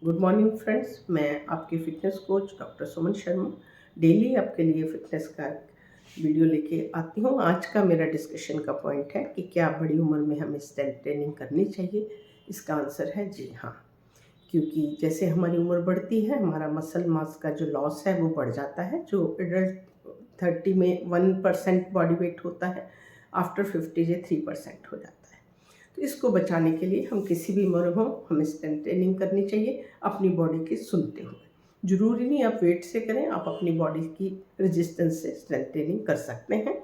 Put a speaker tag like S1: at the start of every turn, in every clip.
S1: Good morning friends, मैं आपकी fitness coach doctor Suman Sharma daily आपके लिए फ़िटनेस का वीडियो लेके आती हूँ। आज का मेरा डिस्कशन का पॉइंट है कि क्या बड़ी उम्र में हमें स्ट्रेंथ ट्रेनिंग करनी चाहिए। इसका आंसर है जी हाँ, क्योंकि जैसे हमारी उम्र बढ़ती है हमारा मसल मास का जो लॉस है वो बढ़ जाता है। जो एडल्ट 30 में 1% बॉडी वेट होता है, आफ्टर 50 ये 3% हो जाता है। तो इसको बचाने के लिए हम किसी भी उम्र हो हमें स्ट्रेंथ ट्रेनिंग करनी चाहिए, अपनी बॉडी की सुनते हुए। ज़रूरी नहीं आप वेट से करें, आप अपनी बॉडी की रेजिस्टेंस से स्ट्रेंथ ट्रेनिंग कर सकते हैं।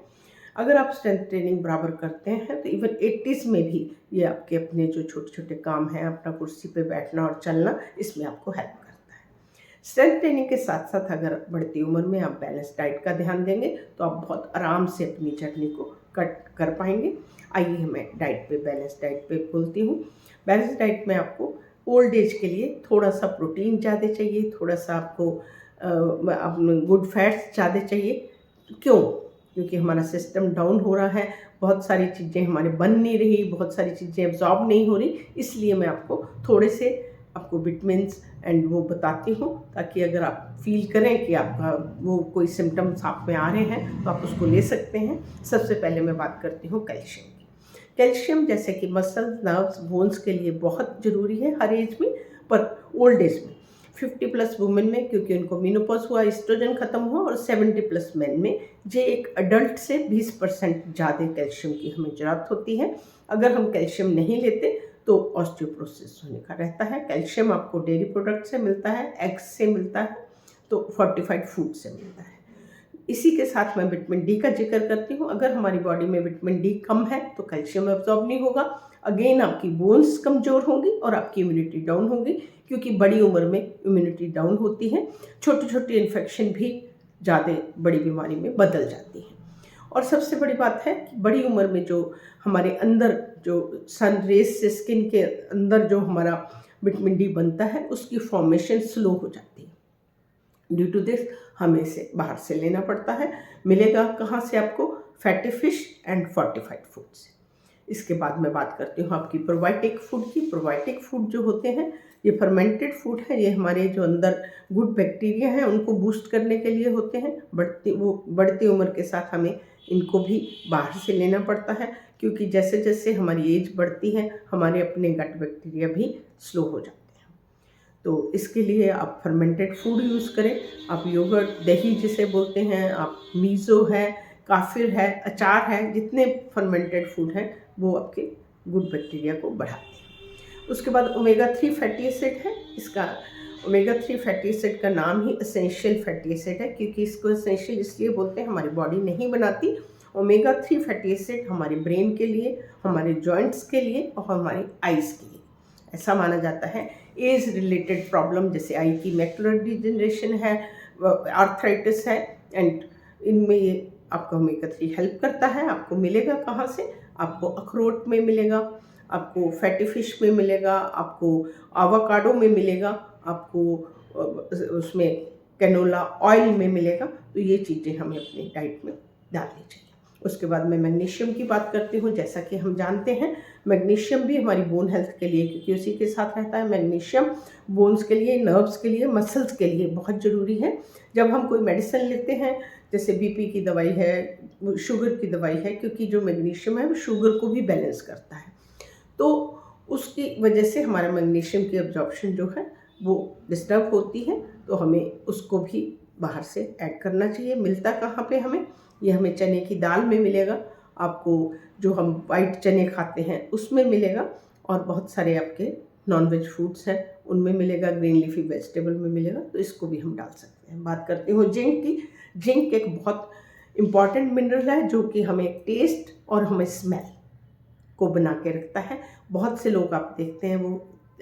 S1: अगर आप स्ट्रेंथ ट्रेनिंग बराबर करते हैं तो इवन 80s में भी ये आपके अपने जो छोटे छोटे काम हैं, अपना कुर्सी पे बैठना और चलना, इसमें आपको हेल्प करता है। स्ट्रेंथ ट्रेनिंग के साथ साथ अगर बढ़ती उम्र में आप बैलेंस डाइट का ध्यान देंगे तो आप बहुत आराम से अपनी जर्नी को कट कर पाएंगे। आइए मैं डाइट पे बैलेंस डाइट पे बोलती हूँ। बैलेंस डाइट में आपको ओल्ड एज के लिए थोड़ा सा प्रोटीन ज़्यादा चाहिए, थोड़ा सा आपको गुड फैट्स ज़्यादा चाहिए। क्यों? क्योंकि हमारा सिस्टम डाउन हो रहा है, बहुत सारी चीज़ें हमारे बन नहीं रही, बहुत सारी चीज़ें एब्जॉर्ब नहीं हो रही, इसलिए मैं आपको थोड़े से आपको विटामिन्स एंड वो बताती हूँ, ताकि अगर आप फील करें कि आपका वो कोई सिम्टम्स आप में आ रहे हैं तो आप उसको ले सकते हैं। सबसे पहले मैं बात करती हूँ कैल्शियम की। कैल्शियम जैसे कि मसल, नर्व्स, बोन्स के लिए बहुत ज़रूरी है हर एज में, पर ओल्ड एज में 50 प्लस वुमेन में, क्योंकि उनको मेनोपॉज हुआ, एस्ट्रोजन खत्म हुआ, और 70 प्लस मेन में जो एक अडल्ट से 20% ज़्यादा कैल्शियम की हमें ज़रूरत होती है। अगर हम कैल्शियम नहीं लेते तो ऑस्टियोपोरोसिस होने का रहता है। कैल्शियम आपको डेयरी प्रोडक्ट से मिलता है, एग्स से मिलता है, तो फोर्टिफाइड फूड से मिलता है। इसी के साथ मैं विटामिन डी का जिक्र करती हूँ। अगर हमारी बॉडी में विटामिन डी कम है तो कैल्शियम एब्जॉर्ब नहीं होगा, अगेन आपकी बोन्स कमज़ोर होंगी और आपकी इम्यूनिटी डाउन होगी, क्योंकि बड़ी उम्र में इम्यूनिटी डाउन होती है। छोटी छोटी इन्फेक्शन भी ज़्यादा बड़ी बीमारी में बदल जाती हैं। और सबसे बड़ी बात है कि बड़ी उम्र में जो हमारे अंदर जो सन रेज से स्किन के अंदर जो हमारा विटामिन डी बनता है उसकी फॉर्मेशन स्लो हो जाती है। ड्यू टू दिस हमें इसे बाहर से लेना पड़ता है। मिलेगा कहाँ से आपको? Fatty fish and fortified food से। इसके बाद मैं बात करती हूँ आपकी प्रोबायोटिक फूड की। प्रोबायोटिक फूड जो होते हैं ये फर्मेंटेड फूड है, ये हमारे जो अंदर गुड बैक्टीरिया हैं उनको बूस्ट करने के लिए होते हैं। बढ़ती उम्र के साथ हमें इनको भी बाहर से लेना पड़ता है, क्योंकि जैसे जैसे हमारी एज बढ़ती है हमारे अपने गट बैक्टीरिया भी स्लो हो जाते हैं। तो इसके लिए आप फर्मेंटेड फूड यूज़ करें। आप योगर्ट, दही जिसे बोलते हैं, आप मीज़ो है, काफिर है, अचार है, जितने फर्मेंटेड फूड हैं वो आपके गुड बैक्टीरिया को बढ़ाते हैं। उसके बाद ओमेगा 3 फैटी एसिड है। इसका ओमेगा 3 फैटी एसिड का नाम ही एसेंशियल फैटी एसिड है, क्योंकि इसको एसेंशियल इसलिए बोलते हैं, हमारी बॉडी नहीं बनाती। ओमेगा 3 फैटी एसिड हमारे ब्रेन के लिए, हमारे जॉइंट्स के लिए और हमारी आइज़ के लिए। ऐसा माना जाता है एज रिलेटेड प्रॉब्लम जैसे आई की मैकुलर डिजनरेशन है, आर्थराइटिस है, एंड इनमें ये आपका ओमेगा 3 हेल्प करता है। आपको मिलेगा कहाँ से? आपको अखरोट में मिलेगा, आपको फैटी फिश में मिलेगा, आपको आवाकाडो में मिलेगा, आपको उसमें कैनोला ऑयल में मिलेगा। तो ये चीज़ें हमें अपनी डाइट में डालनी चाहिए। उसके बाद मैं मैग्नीशियम की बात करती हूँ। जैसा कि हम जानते हैं मैग्नीशियम भी हमारी बोन हेल्थ के लिए, क्योंकि उसी के साथ रहता है, मैग्नीशियम बोन्स के लिए, नर्व्स के लिए, मसल्स के लिए बहुत ज़रूरी है। जब हम कोई मेडिसिन लेते हैं, जैसे बीपी की दवाई है, शुगर की दवाई है, क्योंकि जो मैग्नीशियम है वो शुगर को भी बैलेंस करता है, तो उसकी वजह से हमारा मैग्नीशियम की एब्जॉर्प्शन जो है वो डिस्टर्ब होती है, तो हमें उसको भी बाहर से ऐड करना चाहिए। मिलता कहाँ पे हमें? ये हमें चने की दाल में मिलेगा, आपको जो हम वाइट चने खाते हैं उसमें मिलेगा, और बहुत सारे आपके नॉनवेज फूड्स हैं उनमें मिलेगा, ग्रीन लीफी वेजिटेबल में मिलेगा, तो इसको भी हम डाल सकते हैं। बात करती हूँ जिंक की। जिंक एक बहुत इम्पॉर्टेंट मिनरल है जो कि हमें टेस्ट और हमें स्मेल को बना के रखता है। बहुत से लोग आप देखते हैं वो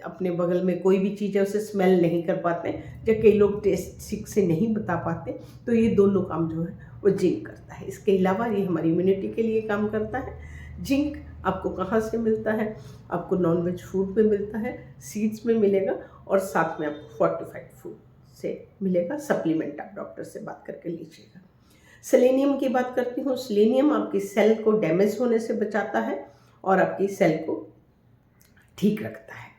S1: अपने बगल में कोई भी चीज़ है उसे स्मेल नहीं कर पाते, जब कई लोग टेस्ट ठीक से नहीं बता पाते, तो ये दोनों काम जो है वो जिंक करता है। इसके अलावा ये हमारी इम्यूनिटी के लिए काम करता है। जिंक आपको कहाँ से मिलता है? आपको नॉनवेज फूड में मिलता है, सीड्स में मिलेगा, और साथ में आपको फोर्टिफाइड फूड से मिलेगा। सप्लीमेंट आप डॉक्टर से बात करके लीजिएगा। सेलेनियम की बात करती हूँ। सेलेनियम आपकी सेल को डैमेज होने से बचाता है और आपकी सेल को ठीक रखता है।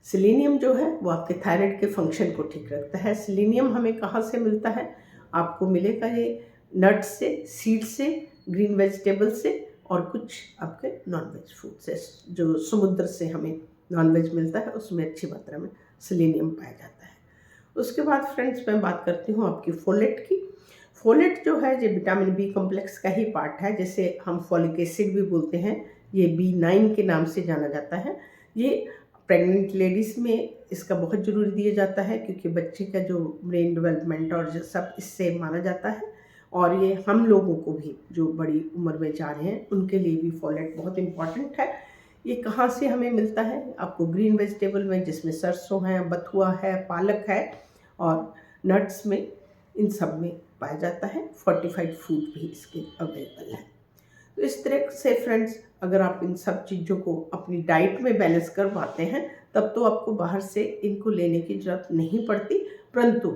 S1: सेलेनियम जो है वो आपके थायराइड के फंक्शन को ठीक रखता है। सेलेनियम हमें कहाँ से मिलता है? आपको मिलेगा ये नट से, सीड से, ग्रीन वेजिटेबल से और कुछ आपके नॉनवेज फूड से। जो समुद्र से हमें नॉनवेज मिलता है उसमें अच्छी मात्रा में सेलेनियम पाया जाता है। उसके बाद फ्रेंड्स मैं बात करती हूँ आपकी फोलेट की। फोलेट जो है ये विटामिन बी कॉम्प्लेक्स का ही पार्ट है, जिसे हम फॉलिक एसिड भी बोलते हैं। ये B9 के नाम से जाना जाता है। ये प्रेग्नेंट लेडीज़ में इसका बहुत ज़रूरी दिया जाता है, क्योंकि बच्चे का जो ब्रेन डेवलपमेंट और जो सब इससे माना जाता है। और ये हम लोगों को भी जो बड़ी उम्र में जा रहे हैं उनके लिए भी फोलेट बहुत इम्पॉर्टेंट है। ये कहाँ से हमें मिलता है? आपको ग्रीन वेजिटेबल में, जिसमें सरसों है, बथुआ है, पालक है, और नट्स में, इन सब में पाया जाता है। फोर्टिफाइड फूड भी इसके अवेलेबल है। तो इस तरह से फ्रेंड्स, अगर आप इन सब चीज़ों को अपनी डाइट में बैलेंस कर पाते हैं तब तो आपको बाहर से इनको लेने की ज़रूरत नहीं पड़ती। परंतु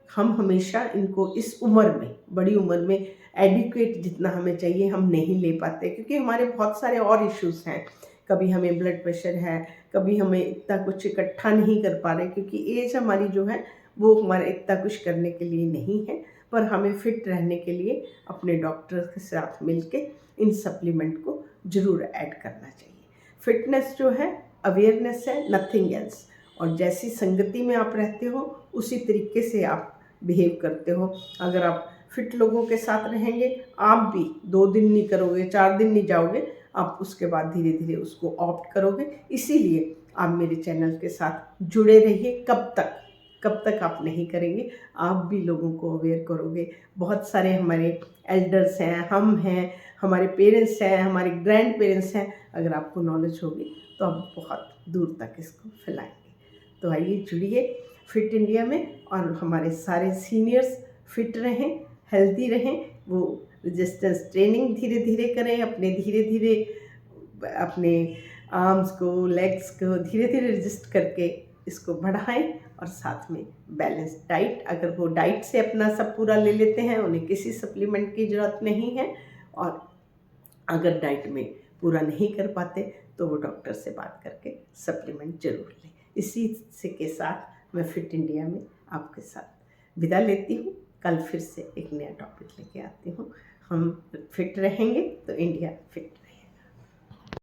S1: हम हमेशा इनको इस उम्र में, बड़ी उम्र में एडिक्वेट जितना हमें चाहिए हम नहीं ले पाते, क्योंकि हमारे बहुत सारे और इश्यूज़ हैं। कभी हमें ब्लड प्रेशर है, कभी हमें इतना कुछ इकट्ठा नहीं कर पा रहे, क्योंकि एज हमारी जो है वो हमारे इतना कुछ करने के लिए नहीं है। पर हमें फिट रहने के लिए अपने डॉक्टर के साथ मिलके इन सप्लीमेंट को ज़रूर ऐड करना चाहिए। फिटनेस जो है अवेयरनेस है, नथिंग एल्स। और जैसी संगति में आप रहते हो उसी तरीके से आप बिहेव करते हो। अगर आप फिट लोगों के साथ रहेंगे, आप भी 2 दिन नहीं करोगे, 4 दिन नहीं जाओगे, आप उसके बाद धीरे धीरे उसको ऑप्ट करोगे। इसीलिए आप मेरे चैनल के साथ जुड़े रहिए। कब तक आप नहीं करेंगे, आप भी लोगों को अवेयर करोगे। बहुत सारे हमारे एल्डर्स हैं, हम हैं, हमारे पेरेंट्स हैं, हमारे ग्रैंड पेरेंट्स हैं। अगर आपको नॉलेज होगी तो आप बहुत दूर तक इसको फैलाएंगे। तो आइए जुड़िए फिट इंडिया में, और हमारे सारे सीनियर्स फिट रहें, हेल्दी रहें। वो रेजिस्टेंस ट्रेनिंग धीरे धीरे करें, धीरे धीरे अपने आर्म्स को, लेग्स को धीरे धीरे रजिस्ट करके इसको बढ़ाएं। और साथ में बैलेंस डाइट, अगर वो डाइट से अपना सब पूरा ले लेते हैं, उन्हें किसी सप्लीमेंट की ज़रूरत नहीं है। और अगर डाइट में पूरा नहीं कर पाते तो वो डॉक्टर से बात करके सप्लीमेंट जरूर लें। इसी से के साथ मैं फिट इंडिया में आपके साथ विदा लेती हूँ। कल फिर से एक नया टॉपिक लेके आती हूँ। हम फिट रहेंगे तो इंडिया फिट